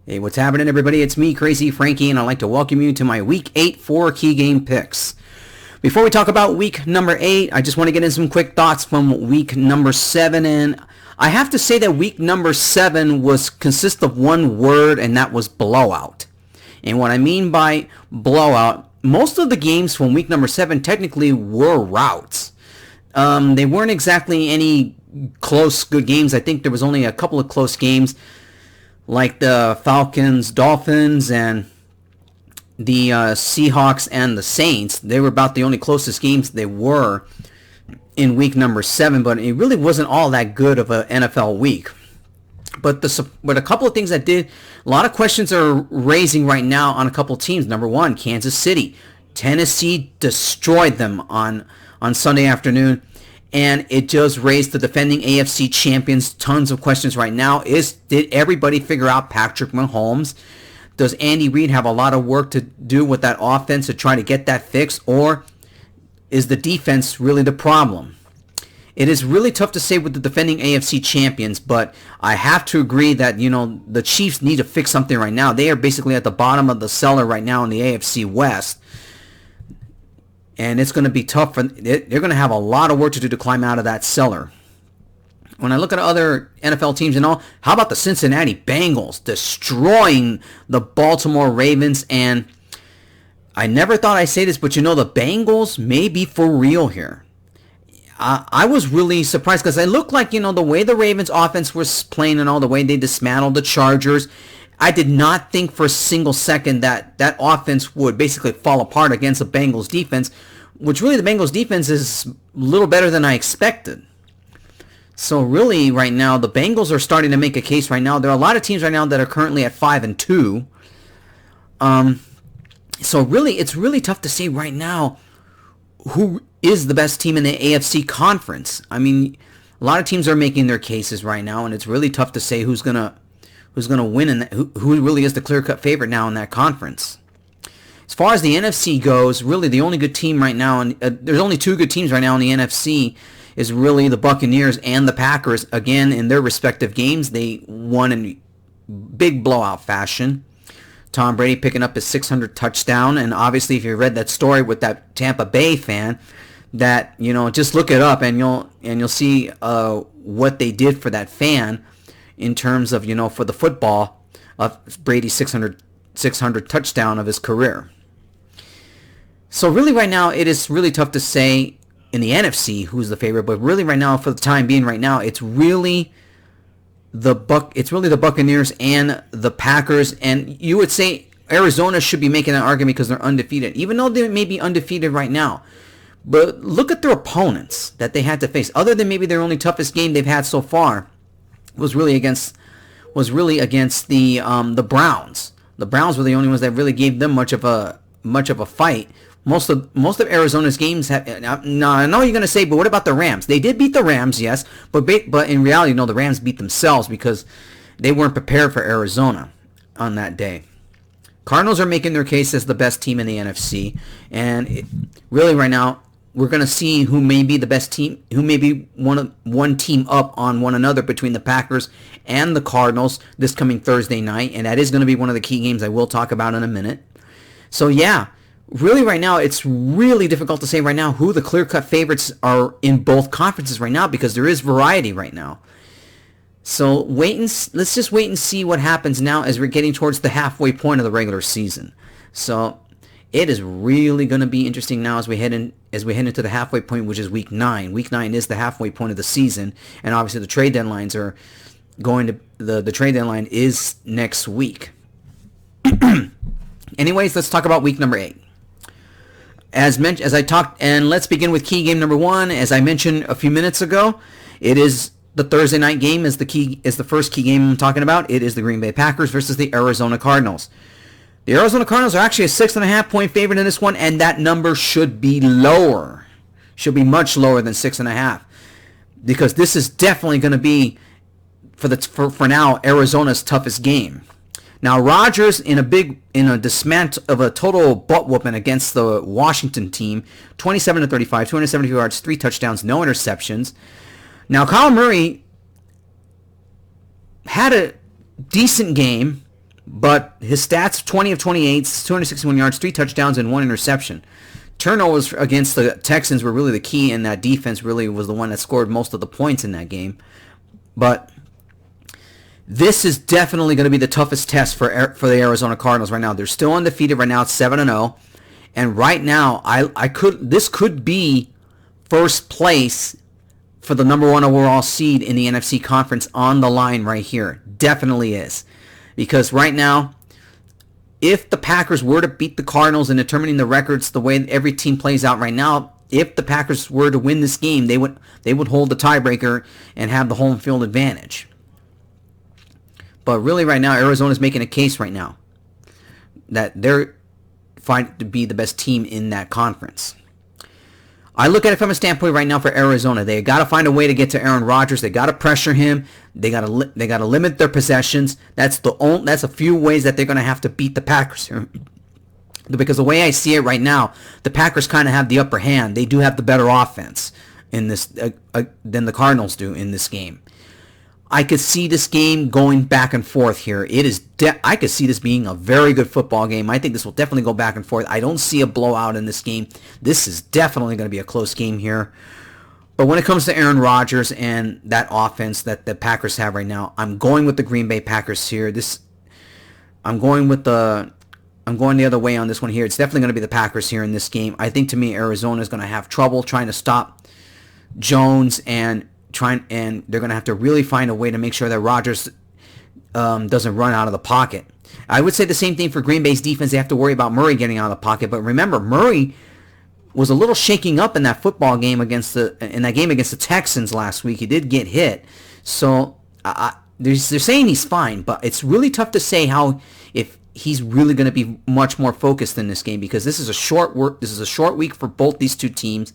Hey, what's happening, everybody? It's me, Crazyfrankie, and I'd like to welcome you to my Week 8 4 key game picks. Before we talk about Week number 8, I just want to get in some quick thoughts from Week number 7. And I have to say that Week number 7 consists of one word, and that was blowout. And what I mean by blowout, most of the games from Week number 7 technically were routs. They weren't exactly any close, good games. I think there was only a couple of close games, like the Falcons, Dolphins, and the Seahawks and the Saints. They were about the only closest games they were in Week number 7, but it really wasn't all that good of an NFL week. But a couple of things that did, a lot of questions are raising right now on a couple of teams. Number one, Kansas City. Tennessee destroyed them on Sunday afternoon, and it just raised the defending AFC champions tons of questions right now. Did everybody figure out Patrick Mahomes? Does Andy Reid have a lot of work to do with that offense to try to get that fixed, or is the defense really the problem? It is really tough to say with the defending AFC champions, but I have to agree that, the Chiefs need to fix something right now. They are basically at the bottom of the cellar right now in the AFC West. And it's going to be tough. They're going to have a lot of work to do to climb out of that cellar. When I look at other NFL teams and all, how about the Cincinnati Bengals destroying the Baltimore Ravens? And I never thought I'd say this, but the Bengals may be for real here. I was really surprised because it looked like, the way the Ravens offense was playing and all, the way they dismantled the Chargers, I did not think for a single second that offense would basically fall apart against the Bengals defense, which really the Bengals defense is a little better than I expected. So really right now, the Bengals are starting to make a case right now. There are a lot of teams right now that are currently at 5-2. So really, it's really tough to say right now who is the best team in the AFC conference. I mean, a lot of teams are making their cases right now, and it's really tough to say who's gonna win and who really is the clear-cut favorite now in that conference. As far as the NFC goes, really the only good team right now, and there's only two good teams right now in the NFC, is really the Buccaneers and the Packers. Again, in their respective games, they won in big blowout fashion. Tom Brady picking up his 600th touchdown, and obviously if you read that story with that Tampa Bay fan, that just look it up and you'll see what they did for that fan in terms of for the football of Brady's 600 touchdown of his career. So really right now it is really tough to say in the NFC who's the favorite, but really right now, for the time being right now, it's really the Buccaneers and the Packers. And you would say Arizona should be making that argument because they're undefeated, even though they may be undefeated right now. But look at their opponents that they had to face. Other than maybe their only toughest game they've had so far was really against the Browns. The Browns were the only ones that really gave them much of a fight. Most of Arizona's games have. Now I know you're going to say, but what about the Rams? They did beat the Rams, yes, but in reality, the Rams beat themselves because they weren't prepared for Arizona on that day. Cardinals are making their case as the best team in the NFC, and really right now we're going to see who may be the best team, who may be one team up on one another between the Packers and the Cardinals this coming Thursday night, and that is going to be one of the key games I will talk about in a minute. So yeah. Really right now, it's really difficult to say right now who the clear-cut favorites are in both conferences right now because there is variety right now. So let's just wait and see what happens now as we're getting towards the halfway point of the regular season. So it is really going to be interesting now as we head into the halfway point, which is Week 9. Week 9 is the halfway point of the season, and obviously the trade deadlines are going to the trade deadline is next week. Anyways, let's talk about Week number 8. As I talked, and let's begin with key game number 1. As I mentioned a few minutes ago, it is the Thursday night game is the first key game I'm talking about. It is the Green Bay Packers versus the Arizona Cardinals. The Arizona Cardinals are actually a 6.5 point favorite in this one, and that number should be lower. Should be much lower than 6.5, because this is definitely going to be for now Arizona's toughest game. Now, Rodgers in a dismount of a total butt whooping against the Washington team, 27-35, 270 yards, 3 touchdowns, no interceptions. Now, Kyler Murray had a decent game, But his stats, 20 of 28, 261 yards, 3 touchdowns, and 1 interception. Turnovers against the Texans were really the key, and that defense really was the one that scored most of the points in that game. But this is definitely going to be the toughest test for the Arizona Cardinals right now. They're still undefeated right now. It's 7-0. And right now, this could be first place for the number 1 overall seed in the NFC Conference on the line right here. Definitely is. Because right now, if the Packers were to beat the Cardinals in determining the records the way every team plays out right now, if the Packers were to win this game, they would hold the tiebreaker and have the home field advantage. But really right now, Arizona's making a case right now that they're find to be the best team in that conference. I look at it from a standpoint right now for Arizona. They got to find a way to get to Aaron Rodgers. They got to pressure him. They got to limit their possessions. That's a few ways that they're going to have to beat the Packers here. Because the way I see it right now, the Packers kind of have the upper hand. They do have the better offense in this than the Cardinals do in this game. I could see this game going back and forth here. I could see this being a very good football game. I think this will definitely go back and forth. I don't see a blowout in this game. This is definitely going to be a close game here. But when it comes to Aaron Rodgers and that offense that the Packers have right now, I'm going with the Green Bay Packers here. I'm going the other way on this one here. It's definitely going to be the Packers here in this game. I think to me Arizona is going to have trouble trying to stop Jones and they're going to have to really find a way to make sure that Rodgers doesn't run out of the pocket. I would say the same thing for Green Bay's defense. They have to worry about Murray getting out of the pocket. But remember, Murray was a little shaking up in that football game against the Texans last week. He did get hit. So they're saying he's fine, but it's really tough to say if he's really going to be much more focused in this game, because this is a short week for both these two teams.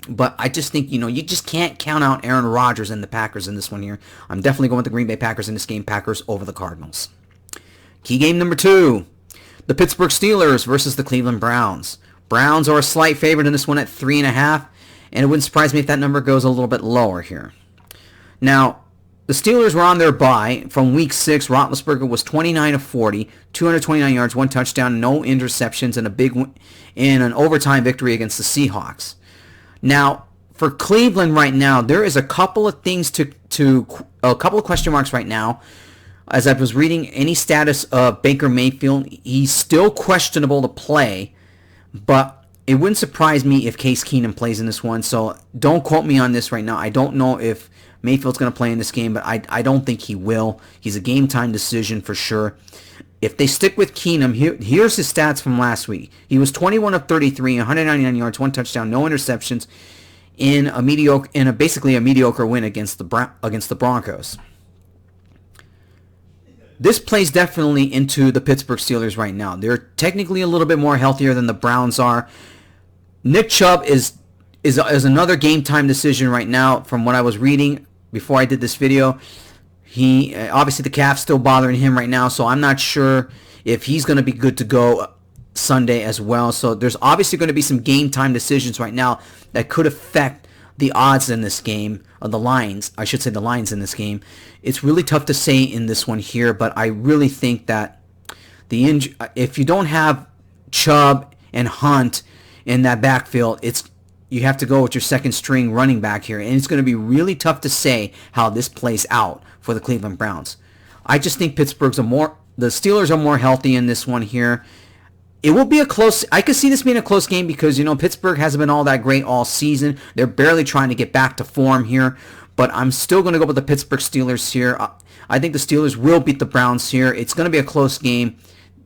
But I just think, you just can't count out Aaron Rodgers and the Packers in this one here. I'm definitely going with the Green Bay Packers in this game. Packers over the Cardinals. Key game number 2. The Pittsburgh Steelers versus the Cleveland Browns. Browns are a slight favorite in this one at 3.5. And it wouldn't surprise me if that number goes a little bit lower here. Now, the Steelers were on their bye from Week 6. Roethlisberger was 29 of 40, 229 yards, 1 touchdown, no interceptions, and an overtime victory against the Seahawks. Now, for Cleveland right now, there is a couple of things a couple of question marks right now. As I was reading any status of Baker Mayfield, he's still questionable to play, but it wouldn't surprise me if Case Keenum plays in this one. So don't quote me on this right now. I don't know if Mayfield's going to play in this game, but I don't think he will. He's a game time decision for sure. If they stick with Keenum, here's his stats from last week. He was 21 of 33, 199 yards, 1 touchdown, no interceptions in basically a mediocre win against the Broncos. This plays definitely into the Pittsburgh Steelers right now. They're technically a little bit more healthier than the Browns are. Nick Chubb is another game time decision right now from what I was reading before I did this video. He obviously the calf's still bothering him right now, so I'm not sure if he's going to be good to go Sunday as well. So there's obviously going to be some game time decisions right now that could affect the odds in this game, or the lines. I should say the lines in this game. It's really tough to say in this one here, but I really think that if you don't have Chubb and Hunt in that backfield, you have to go with your second string running back here, and it's going to be really tough to say how this plays out for the Cleveland Browns. I just think the Steelers are more healthy in this one here. It will be I could see this being a close game because, Pittsburgh hasn't been all that great all season. They're barely trying to get back to form here, but I'm still going to go with the Pittsburgh Steelers here. I think the Steelers will beat the Browns here. It's going to be a close game.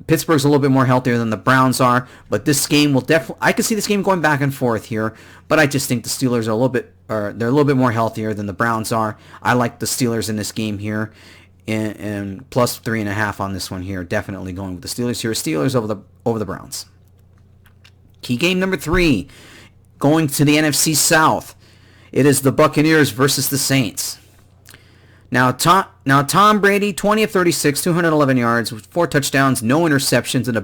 Pittsburgh's a little bit more healthier than the Browns are, but this game will I could see this game going back and forth here, but I just think the Steelers they're a little bit more healthier than the Browns are. I like the Steelers in this game here, and plus 3.5 on this one here. Definitely going with the Steelers here. Steelers over the Browns. Key game number 3, going to the NFC South. It is the Buccaneers versus the Saints. Now Tom Brady, 20 of 36, 211 yards, 4 touchdowns, no interceptions, and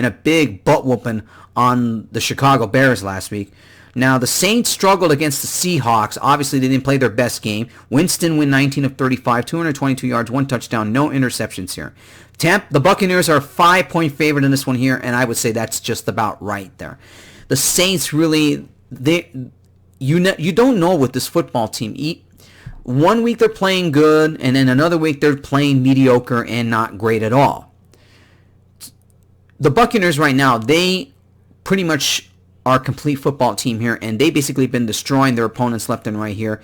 a big butt whooping on the Chicago Bears last week. Now, the Saints struggled against the Seahawks. Obviously, they didn't play their best game. Winston went 19 of 35, 222 yards, 1 touchdown, no interceptions here. The Buccaneers are a 5-point favorite in this one here, and I would say that's just about right there. The Saints really, you don't know with this football team. One week they're playing good, and then another week they're playing mediocre and not great at all. The Buccaneers right now, they pretty much are a complete football team here, and they basically been destroying their opponents left and right here.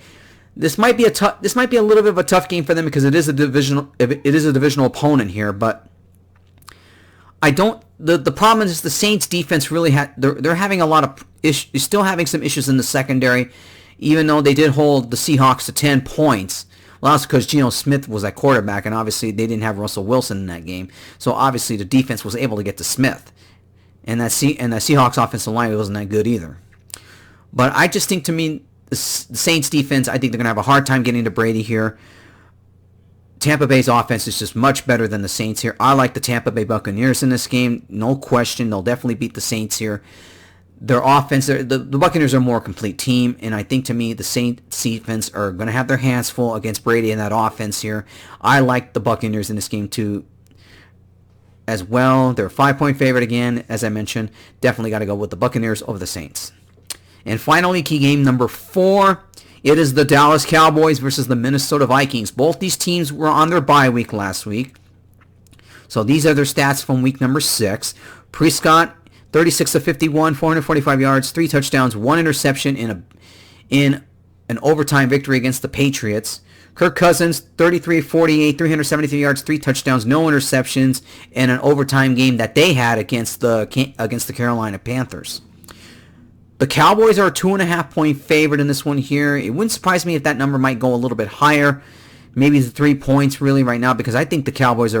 This might be a little bit of a tough game for them because it is a divisional opponent here, but the problem is the Saints defense really they're having a lot of issues, still having some issues in the secondary, even though they did hold the Seahawks to 10 points. Well, that's because Geno Smith was at quarterback, and obviously they didn't have Russell Wilson in that game. So obviously the defense was able to get to Smith. And that Seahawks offensive line wasn't that good either. But I just think, to me, the Saints defense, I think they're going to have a hard time getting to Brady here. Tampa Bay's offense is just much better than the Saints here. I like the Tampa Bay Buccaneers in this game. No question. They'll definitely beat the Saints here. Their offense, the Buccaneers are a more complete team, and I think, to me, the Saints defense are going to have their hands full against Brady in that offense here. I like the Buccaneers in this game too as well. They're a 5-point favorite again, as I mentioned. Definitely got to go with the Buccaneers over the Saints. And finally, key game number 4. It is the Dallas Cowboys versus the Minnesota Vikings. Both these teams were on their bye week last week. So these are their stats from week number 6. Prescott, 36 of 51, 445 yards, 3 touchdowns, 1 interception in an overtime victory against the Patriots. Kirk Cousins, 33 of 48, 373 yards, 3 touchdowns, no interceptions in an overtime game that they had against the Carolina Panthers. The Cowboys are a 2.5-point favorite in this one here. It wouldn't surprise me if that number might go a little bit higher. Maybe the 3 points really right now, because I think the Cowboys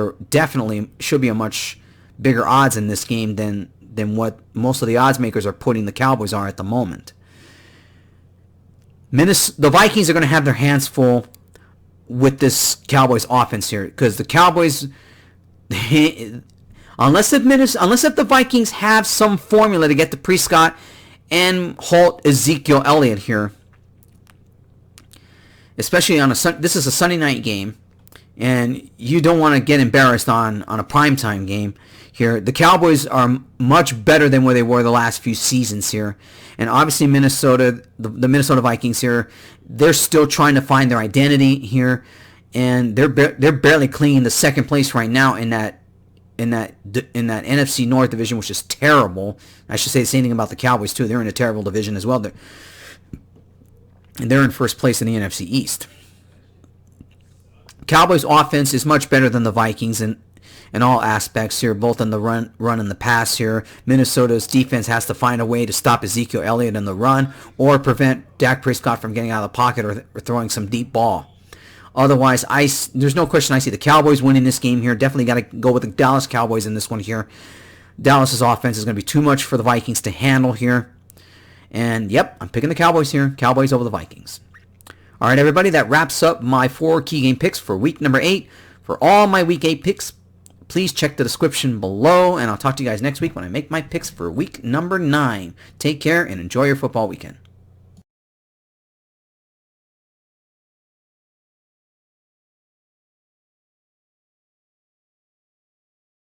should be a much bigger odds in this game than what most of the odds makers are putting the Cowboys are at the moment. The Vikings are going to have their hands full with this Cowboys offense here, because the Cowboys, unless if the Vikings have some formula to get to Prescott and halt Ezekiel Elliott here, especially this is a Sunday night game, and you don't want to get embarrassed on a primetime game here. The Cowboys are much better than where they were the last few seasons here, and obviously the Minnesota Vikings here, they're still trying to find their identity here, and they're barely clinging to second place right now in that NFC North division, which is terrible. I should say the same thing about the Cowboys too. They're in a terrible division as well. They're in first place in the NFC East. Cowboys offense is much better than the Vikings in all aspects here, both in the run and the pass here. Minnesota's defense has to find a way to stop Ezekiel Elliott in the run or prevent Dak Prescott from getting out of the pocket or throwing some deep ball. Otherwise, there's no question I see the Cowboys winning this game here. Definitely got to go with the Dallas Cowboys in this one here. Dallas's offense is going to be too much for the Vikings to handle here. And, yep, I'm picking the Cowboys here. Cowboys over the Vikings. All right, everybody, that wraps up my 4 key game picks for week number 8. For all my week 8 picks, please check the description below, and I'll talk to you guys next week when I make my picks for week number 9. Take care and enjoy your football weekend.